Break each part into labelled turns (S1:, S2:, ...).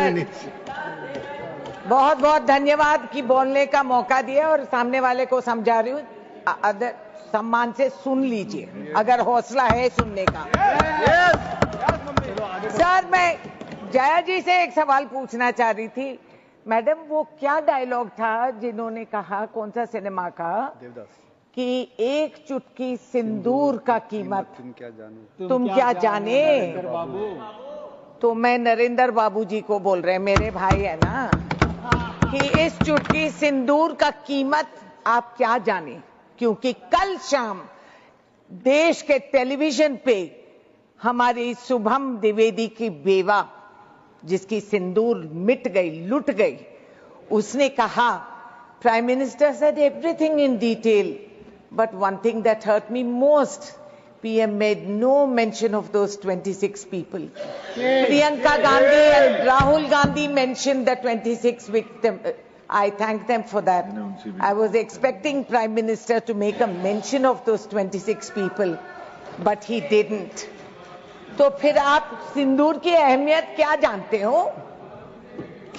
S1: minutes.
S2: बहुत बहुत धन्यवाद कि बोलने का मौका दिया और सामने वाले को समझा रही हूँ। अदर सम्मान से सुन लीजिए अगर हौसला है सुनने का। सर, मैं जया जी से एक सवाल पूछना चाह रही थी। मैडम, वो क्या डायलॉग था जिन्होंने कहा, कौन सा सिनेमा का, कि एक चुटकी सिंदूर का कीमत तुम क्या जाने। तो मैं नरेंद्र बाबू जी को बोल रहे हैं, मेरे भाई है ना, कि इस चुटकी सिंदूर का कीमत आप क्या जाने, क्योंकि कल शाम देश के टेलीविजन पे हमारी शुभम द्विवेदी की बेवा, जिसकी सिंदूर मिट गई, लुट गई, उसने कहा, prime minister said everything in detail, but one thing that hurt me most, PM made no mention of those 26 people. Priyanka Gandhi and Rahul Gandhi mentioned the 26 victims. I thank them for that. I was expecting Prime Minister to make a mention of those 26 people, but he didn't. तो फिर आप सिंदूर की अहमियत क्या जानते हो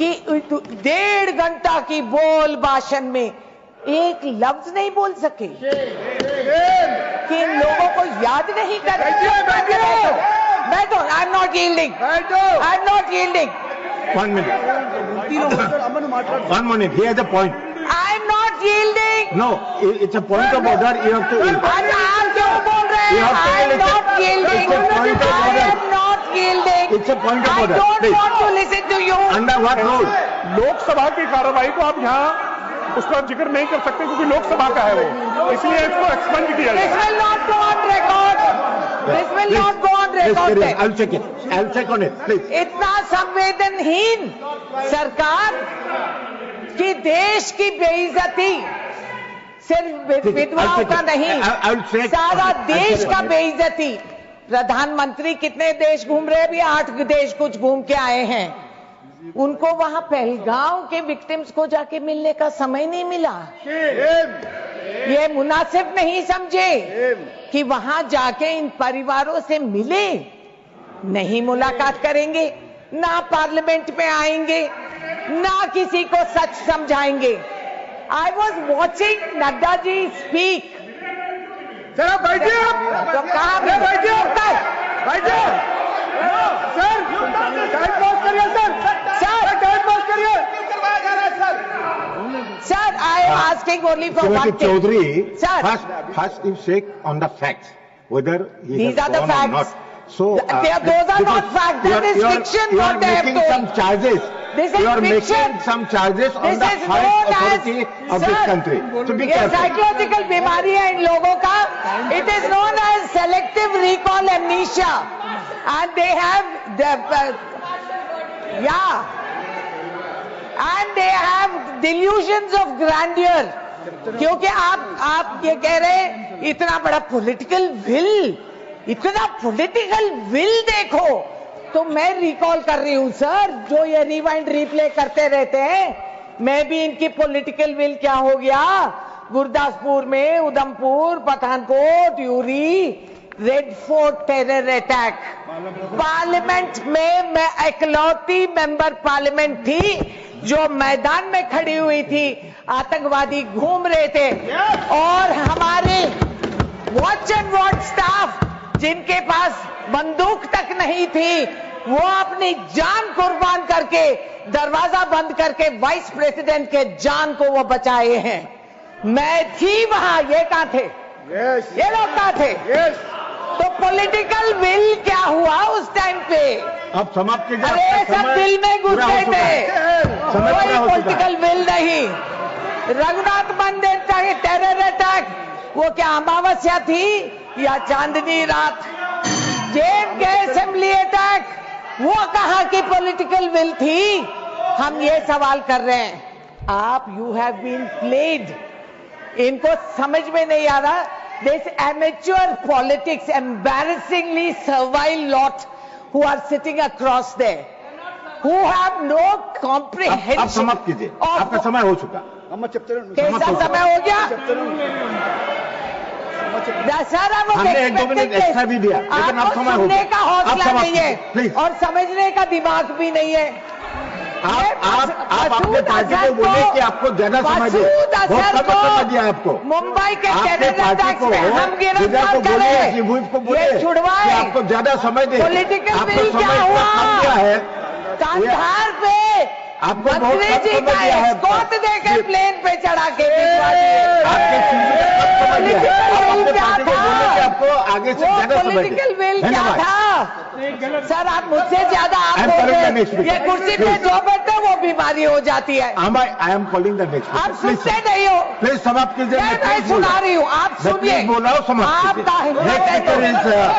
S2: कि 1.5 घंटा की बोल भाषण में एक लफ्ज नहीं बोल सके, कि इन लोगों को याद नहीं कर रहे। मैं तो I am not yielding, I am not yielding.
S1: 1 minute. 1 minute. He has a point.
S2: I am not yielding.
S1: No, it's a point of order. You have to.
S2: आप क्यों बोल रहे हैं? I am not yielding. I am not yielding.
S1: It's a point of order.
S2: I don't want to listen to you.
S1: Under what rule?
S3: Lok Sabha की कार्रवाई को आप यहाँ उसका जिक्र नहीं कर सकते क्योंकि लोकसभा का है वो, इसलिए इसको एक्सपेंड किया
S2: This will not go on record. This will not go on record.
S1: I'll check it. I'll check on it, please.
S2: इतना संवेदनहीन सरकार कि देश की बेइज्जती सिर्फ विधवाओं का नहीं, सारा देश का बेइज्जती। प्रधानमंत्री कितने देश घूम रहे हैं? अभी 8 देश कुछ घूम के आए हैं। उनको वहां पहलगांव के विक्टिम्स को जाके मिलने का समय नहीं मिला। ये मुनासिब नहीं समझे कि वहां जाके इन परिवारों से मिले, नहीं मुलाकात करेंगे, ना पार्लियामेंट में आएंगे, ना किसी को सच समझाएंगे। I was watching Nadda ji speak.
S3: Sir बैठिए,
S2: तो कहा बैठिए,
S3: सर टाइम पास करिए, सर टाइम पास करिए।
S2: Sir, I am asking only for one thing.
S1: Chaudhary,
S2: Sir,
S1: first you check on the facts whether he
S2: these
S1: has
S2: are the
S1: gone or
S2: facts.
S1: not. So
S2: those are not facts. That is fiction.
S1: You are
S2: What they have
S1: making some
S2: told.
S1: charges.
S2: This is
S1: You are
S2: fiction.
S1: making some charges on
S2: This
S1: the
S2: is
S1: highest
S2: known as,
S1: authority of this
S2: sir,
S1: country. So be
S2: ये
S1: careful.
S2: Psychological बीमारी है इन लोगों का। It is known as selective recall amnesia, and they have and they have delusions of grandeur. क्योंकि आप ये कह रहे हैं इतना बड़ा पॉलिटिकल विल, इतना पॉलिटिकल विल देखो, तो मैं रिकॉल कर रही हूं सर, जो ये रिवाइंड रिप्ले करते रहते हैं, मैं भी इनकी पॉलिटिकल विल क्या हो गया, गुरदासपुर में, Udhampur, Pathankot, Yuri, red fort terror attack, parliament में मैं इकलौती मेंबर पार्लियामेंट थी जो मैदान में खड़ी हुई थी, आतंकवादी घूम रहे थे और हमारे वॉच एंड वॉच स्टाफ जिनके पास बंदूक तक नहीं थी, वो अपनी जान कुर्बान करके, दरवाजा बंद करके वाइस प्रेसिडेंट के जान को वो बचाए हैं। मैं थी वहां, ये कहां थे? ये लोग कहां थे? तो पॉलिटिकल विल क्या हुआ उस टाइम पे?
S1: अब समाप्त कीजिए।
S2: अरे सब दिल में घुस गए थे, कोई पॉलिटिकल विल नहीं। रघुनाथ मंदिर टेरर अटैक, वो क्या अमावस्या थी या चांदनी रात? जेएनके असेंबली अटैक, वो कहां की पॉलिटिकल विल थी? हम ये सवाल कर रहे हैं। आप यू हैव बीन प्लेड, इनको समझ में नहीं आ रहा। This amateur politics, embarrassingly servile lot who are sitting across there, who have no comprehension.
S1: अब समाप्त कीजिए, आपका समय हो चुका।
S2: कैसा समय हो गया? सर,
S1: हमने 1-2 मिनट एक्स्ट्रा भी दिया, लेकिन अब समय हो गया।
S2: सुनने का हौसला नहीं है और समझने का दिमाग भी नहीं है।
S1: आप अपने पार्टी को बोले कि आपको ज्यादा समय दे, बहुत कम समय दिया आपको।
S2: मुंबई के
S1: आपके
S2: कैनेडा
S1: पार्टी
S2: टैक्स
S1: को
S2: में हम गिरफ्तार करें,
S1: को बोले
S2: ये छुड़वाए।
S1: कि आपको ज्यादा समय दे,
S2: पॉलिटिकल
S1: आपको
S2: बिल
S1: समय
S2: क्या
S1: इतना
S2: हुआ?
S1: कम दिया है,
S2: कांधार पे
S1: आपको बहुत
S2: मंत्री
S1: कम
S2: जी
S1: समय
S2: का
S1: दिया है।
S2: एस्कॉर्ट देकर प्लेन पे चढ़ा के भिजवा दिए।
S1: आपके चीजों में कम समय दिया है। आप अपने
S2: क्या
S1: पार्टी को
S2: था?
S1: बोले कि आपको आगे से
S2: वो
S1: ज्यादा समय दे।
S2: पॉलिटिकल बिल क्या
S1: धन्यवाद।
S2: था? सर आप मुझसे ज्यादा आप
S1: I am
S2: बोल
S1: calling the
S2: रहे
S1: next
S2: हैं। ये
S1: speaker.
S2: कुर्सी पे
S1: Please.
S2: जो बैठते हैं, वो बीमारी हो जाती है।
S1: I am calling the next.
S2: आप सुनते नहीं हो।
S1: प्लीज समाप्त कीजिए।
S2: मैं सुना रही हूँ, आप
S1: मैं
S2: सुनिए।
S1: प्लीज बोल रहा हूँ, समाप्त कीजिए।
S2: आपका हिम्मत है
S1: नेक्स्ट
S2: तो-
S1: स्पीकर इज